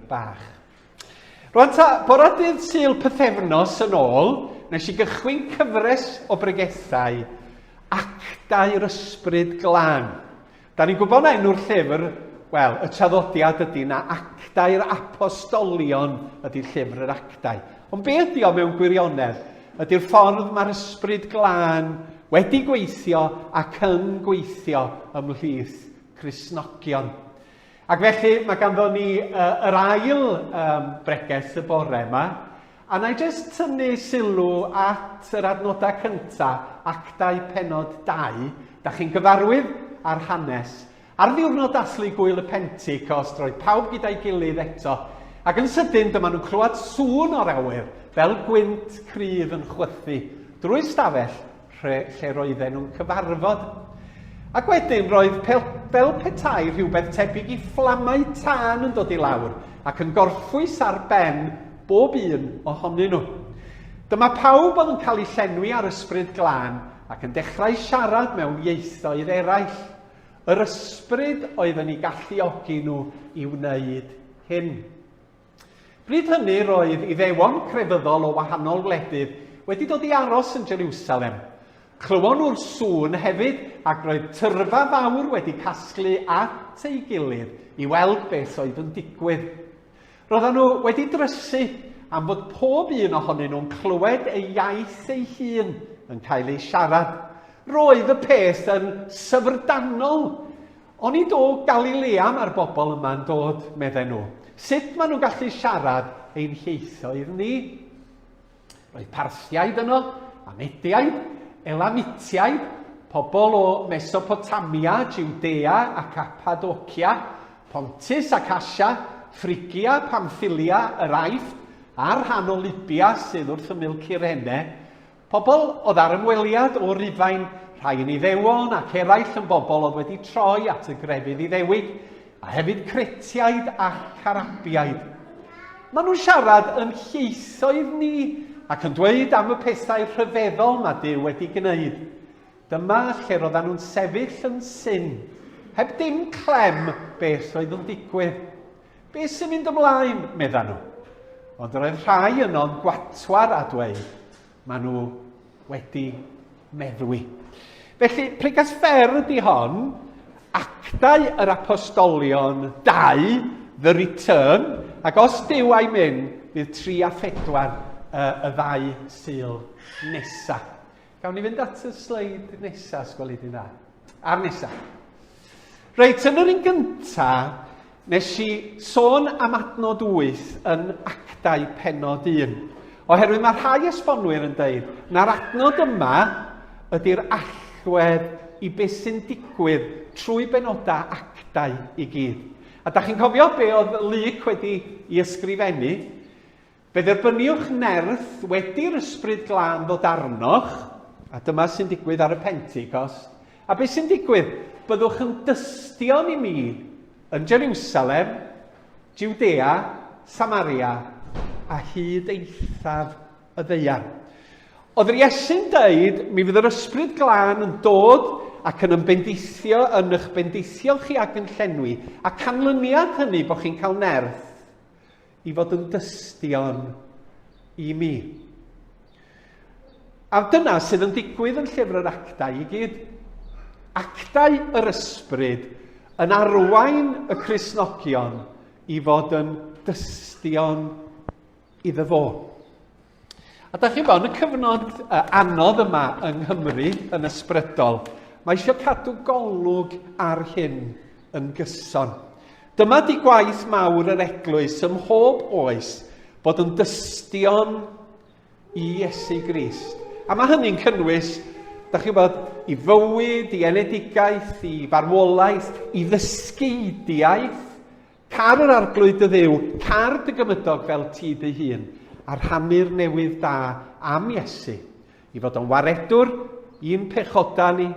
bach. Rwan ta, bore dydd Sul pythefnos yn ôl, nes i gychwyn cyfres o bregethau Actau'r Ysbryd Glân. Da ni'n gwybod na enw'r llyfr, wel, y traddodiad ydy na Actau'r Apostolion ydy'r llyfr yr Actau. Ond be ydy o mewn gwirionedd? Ydy'r ffordd mae'r Ysbryd Glân wedi gweithio ac yn gweithio ymhlith Cristnogion. Ac felly mae ganddo ni yr ail bregeth y bore yma, a na i jyst tynnu sylw at yr adnodau cyntaf, Actau penod 2, da chi'n gyfarwydd ar hanes. Ar ddiwrnod dathlu gwyl y Pentecost, roedd pawb gyda'i gilydd eto, ac yn sydyn dyma nhw'n clywed sŵn o'r awyr, fel gwynt cryf yn chwythu, drwy stafell lle roedden nhw'n cyfarfod. Ac wedyn roedd fel petai rhywbeth tebyg i fflamau tân yn dod i lawr ac yn gorffwys ar ben bob un ohonyn nhw. Dyma pawb oedd yn cael eu llenwi ar Ysbryd Glân ac yn dechrau siarad mewn ieithoedd eraill. Yr ysbryd oedd yn ei galluogi nhw i wneud hyn. Bryd hynny roedd Iddewon crefyddol o wahanol wledydd wedi dod i aros yn Jerusalem. Clywon nhw'r sŵn hefyd ac roedd tyrfa fawr wedi casglu at ei gilydd i weld beth oedd yn digwydd. Roedden nhw wedi drysu am fod pob un ohonyn nhw'n clywed ei iaith ei hun yn cael ei siarad. Roedd y peth yn syfrdanol. Ond i do Galilea mae'r bobl yma'n dod, medden nhw. Sut maen nhw'n gallu siarad ein ieithoedd ni? Roedd Parthiaid yno, a Mediaid, Elamitiaid, pobl o Mesopotamia, Judea a Cappadocia, Pontus ac Asia, Phrygia, Pamphylia, yr Aifft, a'r rhan o Libia sydd wrth ymyl Cyrene, pobl oedd ar ymweliad o Rufain, rhai yn Iddewon ac eraill yn bobl oedd wedi troi at y grefydd Iddewig, a hefyd Cretiaid ac Arabiaid. Maen nhw'n siarad yn ieithoedd ni ac yn dweud am y pethau rhyfeddol mae Duw wedi gwneud. Dyma lle roedden nhw'n sefyll yn syn, heb dim clem beth oedd yn digwydd. Beth sy'n mynd ymlaen, meddan nhw. Ond roedd rhai yno'n gwatwar a dweud, maen nhw wedi meddwi. Felly, pregas fer ydy hon, Actau yr Apostolion 2, The Return, ac os Duw a'i mynd, bydd 3 a 4 y 2 Sul nesa. Gawn ni fynd at y sleid nesa, sgweli di dda. Ar nesa. Reit, yn yr un gyntaf, nes i sôn am adnod 8 yn Actau penod 1. Oherwydd mae rhai esbonwyr yn dweud, na'r adnod yma ydy'r allwedd i beth sy'n digwydd trwy benodau Actau i gyd. A da chi'n cofio be oedd Luc wedi i ysgrifennu? Fe dderbyniwch nerth wedi'r Ysbryd Glân ddod arnoch, a dyma sy'n digwydd ar y Pentecost. A beth sy'n digwydd? Byddwch yn dystion i mi yn Jerusalem, Judea, Samaria a hyd eithaf y ddeian. Oedd Iesu'n dweud, mi fydd yr Ysbryd Glân yn dod ac yn ymbendeithio yn eich bendeithio chi ac yn llenwi, a canlyniad hynny bod chi'n cael nerth i fod yn dystion i mi. A dyna sydd yn digwydd yn llyfr yr Actau i gyd. Actau yr ysbryd yn arwain y Cristnogion i fod yn dystion iddo fo. A da chi'n bod, yn y cyfnod anodd yma yng Nghymru yn ysbrydol, mae eisiau cadw golwg ar hyn yn gyson. Dyma di gwaith mawr yr eglwys ym mhob oes bod yn dystion i Iesu Grist. A mae hynny'n cynnwys, da chi'n bod, i fywyd, i enedigaeth, i farwolaeth, i ddysgeidiaeth, car yr arglwydd y dduw, car dy gymydog fel ti dy hun, a rhannu'r newydd da am Iesu, i fod yn waredwr i'n pechoda ni,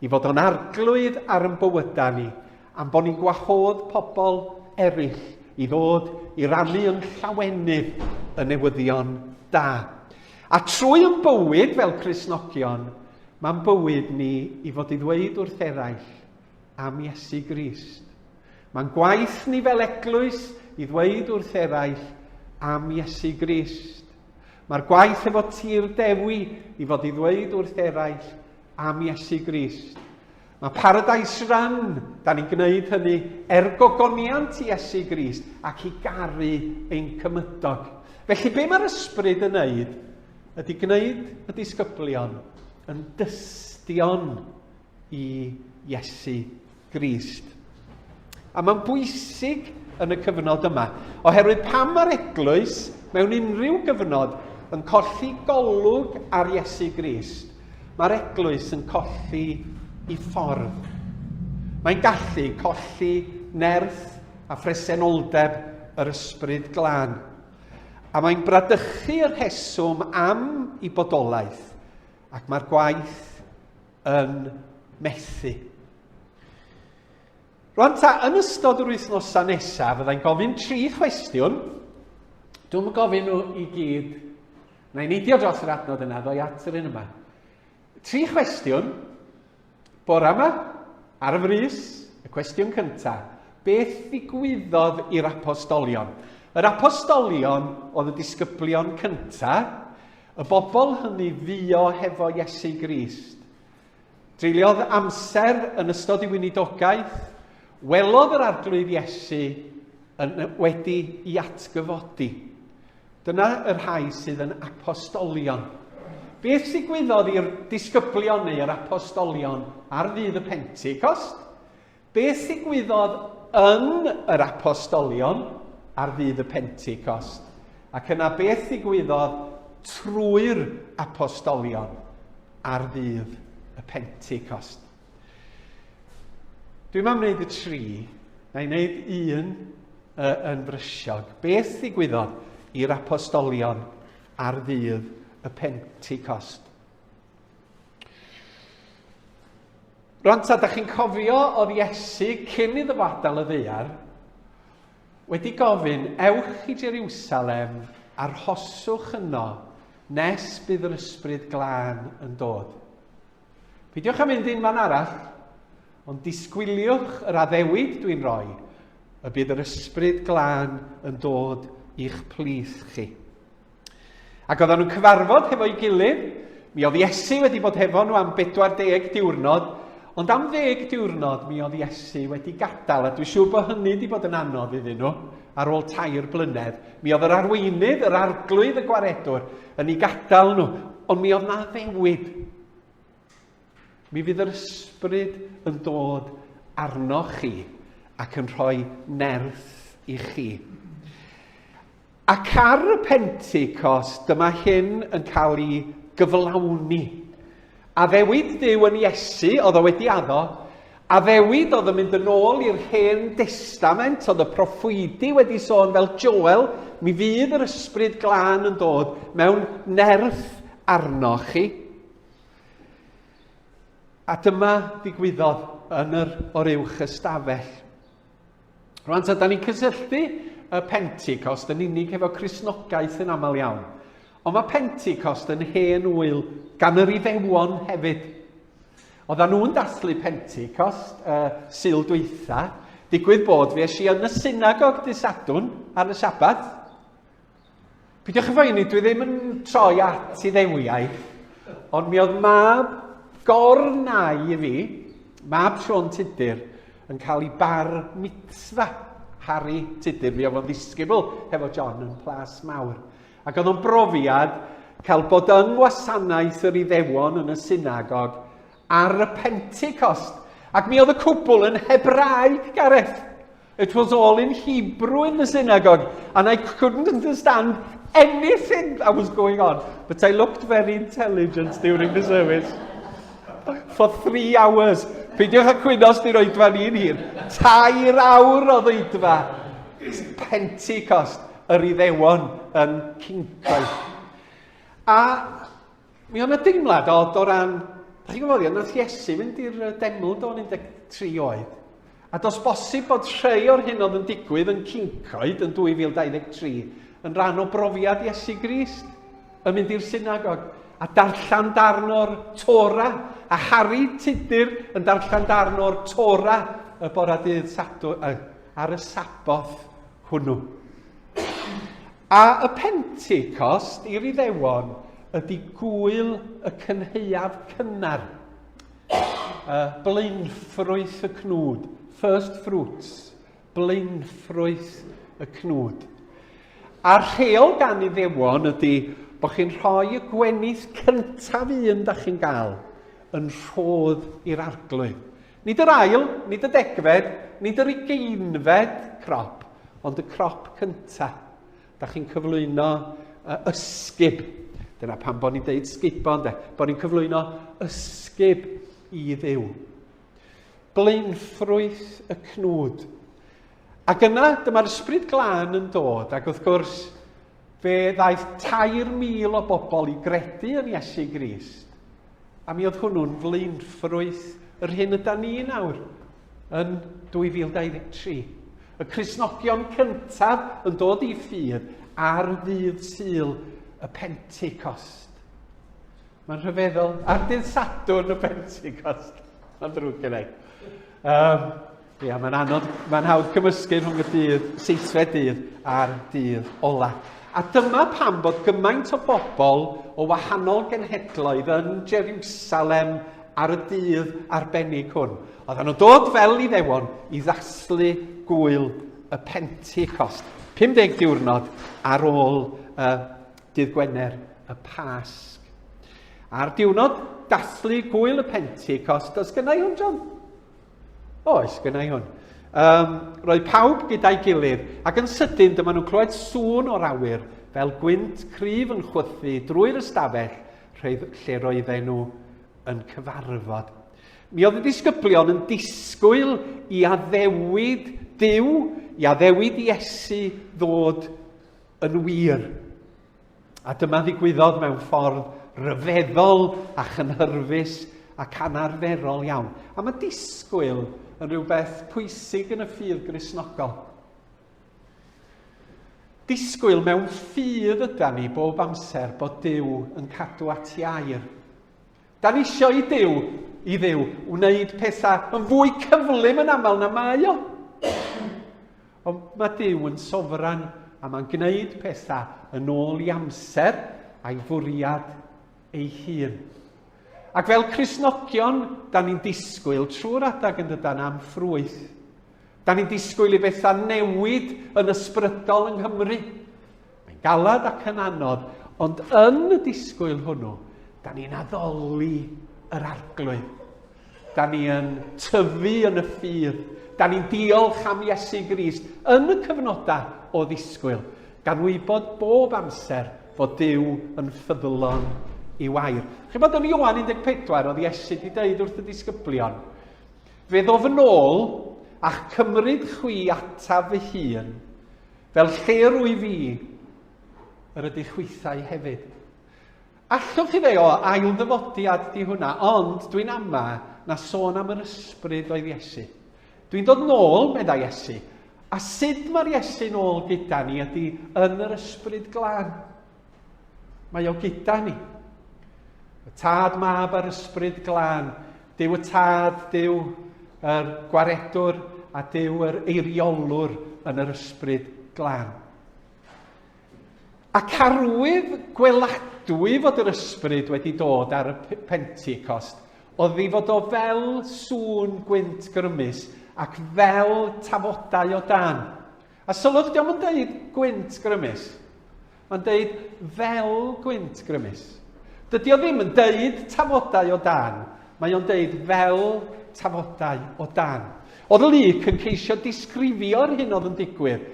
i fod yn arglwydd ar yn bywyda ni, am bod ni'n gwahodd pobl eraill i ddod i rannu yn llawenydd y newyddion da. A trwy yn bywyd fel Cristnogion, mae'n bywyd ni i fod i ddweud wrth eraill am Iesu Grist. Mae'n gwaith ni fel eglwys i ddweud wrth eraill am Iesu Grist. Mae'r gwaith efo tir dewi i fod i ddweud wrth eraill am Iesu Grist. Mae Paradise Run, da ni'n gwneud hynny gogoniant i Iesu Grist ac i garu ein cymydog. Felly be mae'r ysbryd yn wneud ydy gwneud y disgyblion yn dystion i Iesu Grist. A mae'n bwysig yn y cyfnod yma, oherwydd pam mae'r eglwys mewn unrhyw gyfnod yn colli golwg ar Iesu Grist, mae'r eglwys yn colli i ffordd. Mae'n gallu colli nerth a phresenoldeb yr Ysbryd Glân. A mae'n bradychu y rheswm am ei bodolaeth, ac mae'r gwaith yn methu. Rwan ta, yn ystod yr wythnosau nesaf, fyddai'n gofyn 3 cwestiwn. Dwi'n gofyn nhw i gyd. Na i neidio dros yr adnod yna, ddoi at yr un yma. 3 cwestiwn. Bore yma, ar y frys, y cwestiwn cyntaf. Beth ddigwyddodd i'r Apostolion? Yr Apostolion oedd y disgyblion cyntaf, y bobl hynny fuo hefo Iesu Grist. Treuliodd amser yn ystod ei weinidogaeth, welodd yr arglwydd Iesu wedi ei atgyfodi. Dyna yr rhai sydd yn apostolion. Beth ddigwyddodd i'r disgyblion neu yr apostolion ar ddydd y Pentecost? Beth ddigwyddodd yn yr apostolion ar ddydd y Pentecost? Ac yna beth ddigwyddodd trwy'r apostolion ar ddydd y Pentecost? Dwi'n mam wneud y 3, na i wneud un yn frysiog. Beth ddigwyddodd i'r apostolion ar ddydd y Pentecost? Rwan ta, da chi'n cofio oedd Iesu cyn iddo fadal y ddaear wedi gofyn, ewch i Jerusalem arhoswch yno nes bydd yr Ysbryd Glân yn dod. Peidiwch am mynd un man arall, ond disgwyliwch yr addewid dwi'n rhoi, y bydd yr Ysbryd Glân yn dod i'ch plith chi. Ac oedden nhw'n cyfarfod hefo'i gilydd, mi oedd Iesu wedi bod hefo nhw am 40 diwrnod, ond am 10 diwrnod mi oedd Iesu wedi gadael, a dwi'n siŵr bod hynny wedi bod yn anodd iddyn nhw ar ôl 3 blynedd. Mi oedd yr arweinydd, yr arglwydd, y gwaredwr yn ei gadael nhw, ond mi oedd na ddewid. Mi fydd yr ysbryd yn dod arnoch chi ac yn rhoi nerth i chi. Ac ar y Pentecost, dyma hyn yn cael ei gyflawni. Addewid Duw yn Iesu, oedd o wedi addo, addewid oedd yn mynd yn ôl i'r Hen Testament, oedd y proffwydi wedi sôn fel Joel, mi fydd yr Ysbryd Glân yn dod mewn nerth arnoch chi. A dyma ddigwyddodd yn yr oruwch ystafell. Rwan, ta, da ni'n cysylltu y Pentecost yn unig efo Cristnogaeth yn aml iawn. Ond mae Pentecost yn hen wyl gan yr Iddewon hefyd. Oedden nhw'n dathlu Pentecost Sul dwytha, digwydd bod fi eisiau yn y synagog dydd Sadwrn ar y Sabath. Peidiwch yn phoeni, dwi ddim yn troi at Iddewiaeth, ond mi oedd mab gornau i fi, mab Sion Tudur, yn cael ei bar mitzva. Harry Tudur, mi oedd o'n ddisgybl hefo John yn Plas Mawr. Ac oedd o'n brofiad cael bod yng ngwasanaeth yr Iddewon yn y synagog ar y Pentecost. Ac mi oedd y cwbl yn Hebraeg, Gareth. It was all in Hebrew in the synagogue, and I couldn't understand anything that was going on. But I looked very intelligent during the service. For 3 hours. Peidiwch â cwynos di'r oedfa ni'n hir. 2 awr o ddweudfa. Pentecost, yr Iddewon yn Cincoed. A mi o'n y deimlad o ran, da chi'n gwybod, nath Iesu fynd i'r deml o'n 13 oed. A dos bosib bod rhai o'r hyn oedd yn digwydd yn Cincoed yn 2023 yn rhan o brofiad Iesu Grist yn mynd i'r synagog a darllan darn o'r Tora, a Harry Tudur yn darllan darn o'r Tora y bore dydd ar y Saboth hwnnw. A y Pentecost i'r Iddewon ydy gwyl y cynheuaf cynnar. Blaenffrwyth y cnwd, first fruits, blaenffrwyth y cnwd. A'r rheol gan Iddewon ydy bod chi'n rhoi y gwenith cyntaf da chi'n gael yn rhodd i'r arglwydd. Nid yr ail, nid y degfed, nid yr ugeinfed crop, ond y crop cyntaf. Da chi'n cyflwyno ysgub. Dyna pam bod ni'n deud sgibo, bod ni'n cyflwyno ysgub i Dduw. Blaenffrwyth y cnwd. Ac yna, dyma'r Ysbryd Glân yn dod, ac wrth gwrs, fe ddaeth 3,000 o bobl i gredu yn Iesu Grist. A mi oedd hwnnw'n flaenffrwyth yr hyn yda ni nawr yn 2023. Y Cristnogion cyntaf yn dod i ffydd ar ddydd Sul y Pentecost. Mae'n rhyfeddol. Ar dydd Sadwrn y Pentecost. Mae'n drwg gynnau. Mae'n anodd, mae'n hawdd cymysgu rhwng y dydd, seithfed dydd a'r dydd ola. A dyma pam bod gymaint o bobl o wahanol genhedloedd yn Jerusalem ar y dydd arbennig hwn. Oedden nhw'n dod fel Iddewon i ddathlu gwyl y Pentecost. 50 diwrnod ar ôl dydd Gwener y Pasg. A'r diwrnod dathlu gwyl y Pentecost, oes gynnau hwn, John? Oes, gynnau hwn. Roedd pawb gyda'i gilydd, ac yn sydyn dyma nhw'n clywed sŵn o'r awyr, fel gwynt cryf yn chwythu drwy'r ystafell lle roedden nhw yn cyfarfod. Mi oedd y disgyblion yn disgwyl i addewid Duw, i addewid Iesu ddod yn wir. A dyma ddigwyddodd mewn ffordd ryfeddol a chynhyrfus ac anarferol iawn. A mae disgwyl yn rhywbeth pwysig yn y ffydd Gristnogol. Disgwyl mewn ffydd yda ni bob amser bod Duw yn cadw at ei air. Da ni isio i Dduw wneud pethau yn fwy cyflym yn aml na mae o. Ond mae Duw yn sofran a mae'n gwneud pethau yn ôl i amser a'i fwriad ei hun. Ac fel Cristnogion, da ni'n disgwyl trwy'r adag yn dydan am ffrwyth. Da ni'n disgwyl i bethau newid yn ysbrydol yng Nghymru. Mae'n galad ac yn anodd, ond yn y disgwyl hwnnw, da ni'n addoli yr arglwydd. Da ni'n tyfu yn y ffydd. Da ni'n diolch am Iesu Grist yn y cyfnodau o ddisgwyl, gan wybod bob amser fod Duw yn ffyddlon i wair. Chi'n bod yn Ioan 14 oedd Iesu wedi dweud wrth y disgyblion, fe ddof yn ôl a'ch cymryd chwi ataf fy hun, fel lle rwy fi, yr ydych chwythau hefyd. Allwch chi ddeo ail ddyfodiad di hwnna, ond dwi'n ama na sôn am yr ysbryd oedd Iesu. Dwi'n dod nôl, medda Iesu, a sut mae'r Iesu nôl gyda ni ydy yn yr Ysbryd Glân. Mae o gyda ni. Y Tad Mab a'r Ysbryd Glân, Duw y Tad, Duw yr Gwaredwr a Duw yr Eiriolwr yn yr Ysbryd Glân. Ac arwydd gweladwy fod yr ysbryd wedi dod ar y Pentecost, oedd ei fod o fel sŵn gwynt grymus ac fel tafodau o dan. A sylwch, diolch yn dweud gwynt grymus. Mae'n dweud fel gwynt grymus. Dydy o ddim yn dweud tafodau o dan, mae o'n dweud fel tafodau o dan. Oedd y Luc yn ceisio disgrifio'r hyn oedd yn digwydd.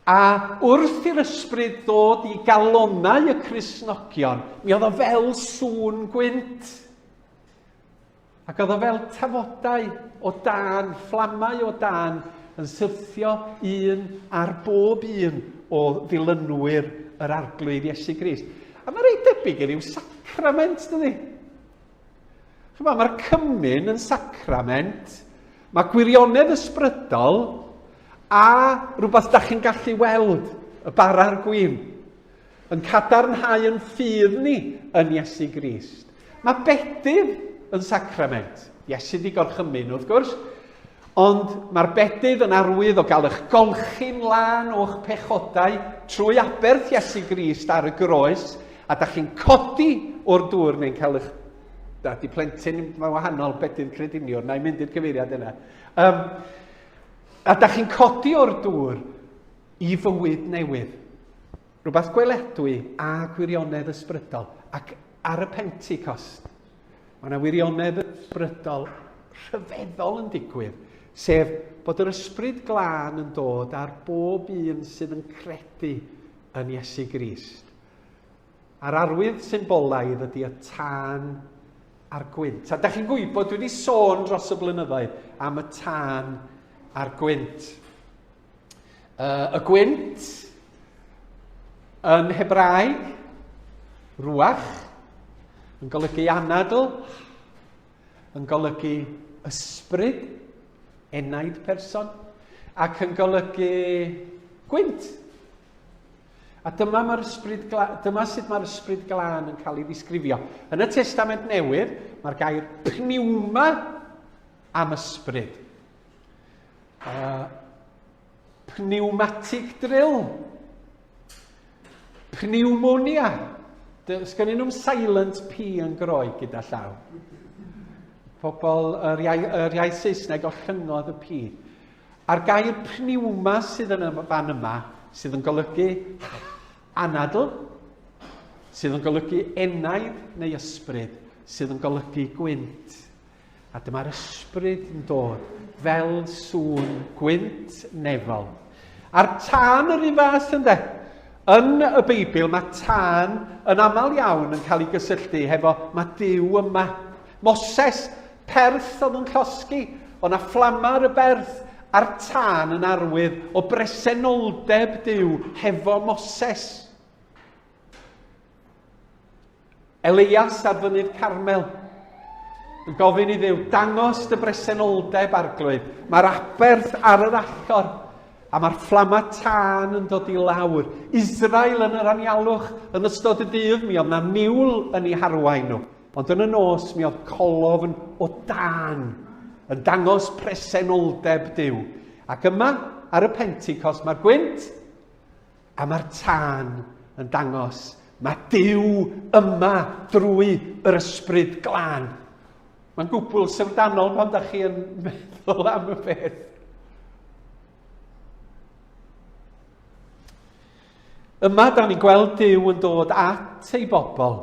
A wrth i'r ysbryd ddod i galonau y Cristnogion, mi oedd o fel sŵn gwynt. Ac oedd o fel tafodau o dan, fflamau o dan, yn syrthio un ar bob un o ddilynwyr yr arglwydd Iesu Grist. A mae'n reit debyg i ryw sacrament, dydi? Mae'r cymyn yn sacrament, mae gwirionedd ysbrydol, a rhywbeth da chi'n gallu weld, y bara'r gwyn, yn cadarnhau yn ffydd ni yn Iesu Grist. Mae bedydd yn sacrament. Iesu di gorchymyn, wrth gwrs, Ond mae'r bedydd yn arwydd o gael eich golchi'n lan o'ch pechodau trwy aberth Iesu Grist ar y groes, a da chi'n codi o'r dŵr neu'n cael eich... Di plentyn mae wahanol bedydd crediniwr, na i mynd i'r cyfeiriad yna. A da chi'n codi o'r dŵr i fywyd newydd. Rhywbeth gweledwy a gwirionedd ysbrydol. Ac ar y Pentecost, mae yna wirionedd ysbrydol rhyfeddol yn digwydd, sef bod yr Ysbryd Glân yn dod ar bob un sydd yn credu yn Iesu Grist. A'r arwydd symbolaidd ydy y tân a'r gwynt. A da chi'n gwybod, dwi wedi sôn dros y blynyddoedd am y tân a'r gwynt. Y gwynt yn Hebraeg, rwach, yn golygu anadl, yn golygu ysbryd, enaid person, ac yn golygu gwynt. A dyma sut mae'r Ysbryd Glân yn cael ei ddisgrifio. Yn y Testament Newydd, mae'r gair pneuma am ysbryd. Pneumatic drill. Pneumonia. Sgynnu nhw'n silent P yn Groeg gyda llaw. Pobl, yr iaith Saesneg o llyngodd y P. A'r gair pneuma sydd yn y fan yma, sydd yn golygu anadl, sydd yn golygu enaid neu ysbryd, sydd yn golygu gwynt. A dyma'r ysbryd yn dod fel sŵn gwynt nefol. A'r tân yr un fath ynddo. Yn y Beibl mae tân yn aml iawn yn cael ei gysylltu hefo mae Duw yma. Moses, perth oedd yn llosgi, o na fflamar y berth, a'r tân yn arwydd o bresenoldeb Duw hefo Moses. Elias ar fynydd Carmel yn gofyn i Dduw, dangos dy bresenoldeb arglwydd. Mae'r aberth ar yr allor, a mae'r fflama tân yn dod i lawr. Israel yn yr anialwch yn ystod y dydd, mi oedd na niwl yn ei harwain nhw. Ond yn y nos, mi oedd colofn o dan yn dangos presenoldeb Duw. Ac yma, ar y Pentecost, mae'r gwynt a mae'r tân yn dangos mae Duw yma drwy yr Ysbryd Glân. Mae'n gwbl syfrdanol pan da chi yn meddwl am y beth. Yma, da ni'n gweld Duw yn dod at ei bobl.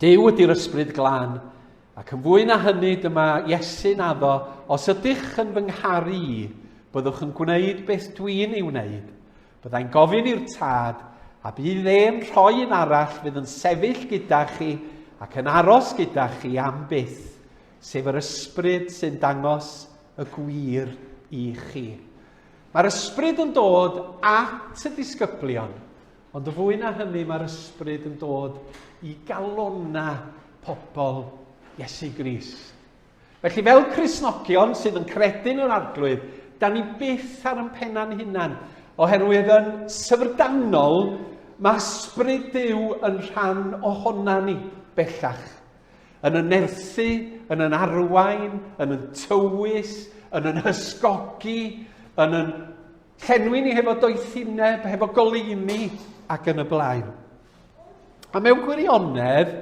Duw ydy'r Ysbryd Glân, ac yn fwy na hynny dyma Iesu'n addo, os ydych yn fy ngharu i, byddwch yn gwneud beth dwi'n ei wneud. Byddai'n gofyn i'r tad, a bydd e'n rhoi un arall fydd yn sefyll gyda chi ac yn aros gyda chi am byth, sef yr ysbryd sy'n dangos y gwir i chi. Mae'r ysbryd yn dod at y disgyblion, ond y fwy na hynny mae'r ysbryd yn dod i galona pobl Iesu Grist. Felly fel Cristnogion sydd yn credu'n yr arglwydd, da ni byth ar yn penna'n hunan, oherwydd yn syfrdanol mae ysbryd Duw yn rhan ohona ni bellach. Yn y nerthu, yn yn arwain, yn yn tywys, yn yn hysgogi, yn yn llenwi ni hefo doethineb, hefo goleuni ac yn y blaen. A mewn gwirionedd,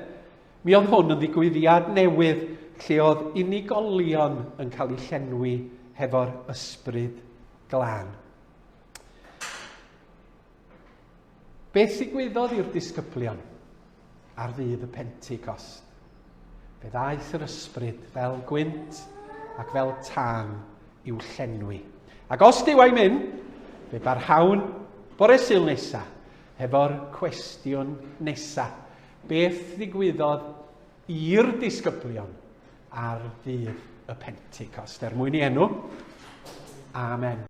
mi oedd hwn yn ddigwyddiad newydd lle oedd unigolion yn cael eu llenwi hefo'r Ysbryd Glân. Beth ddigwyddodd i'r disgyblion ar ddydd y Pentecost? Fe ddaeth yr ysbryd fel gwynt ac fel tân i'w llenwi. Ac os dyw ei mynd, fe barhawn bore Sul nesa, hefo'r cwestiwn nesa. Beth ddigwyddodd i'r disgyblion ar ddydd y Pentecost? Er mwyn i enw. Amen.